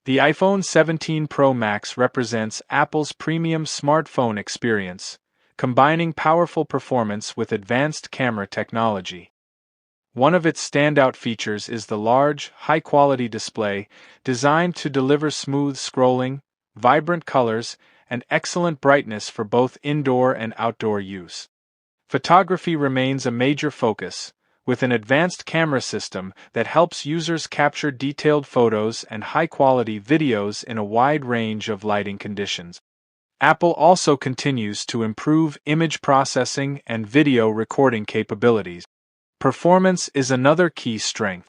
The iPhone 17 Pro Max represents Apple's premium smartphone experience, combining powerful performance with advanced camera technology. One of its standout features is the large, high-quality display designed to deliver smooth scrolling, vibrant colors, and excellent brightness for both indoor and outdoor use. Photography remains a major focus, with an advanced camera system that helps users capture detailed photos and high-quality videos in a wide range of lighting conditions. Apple also continues to improve image processing and video recording capabilities. Performance is another key strength.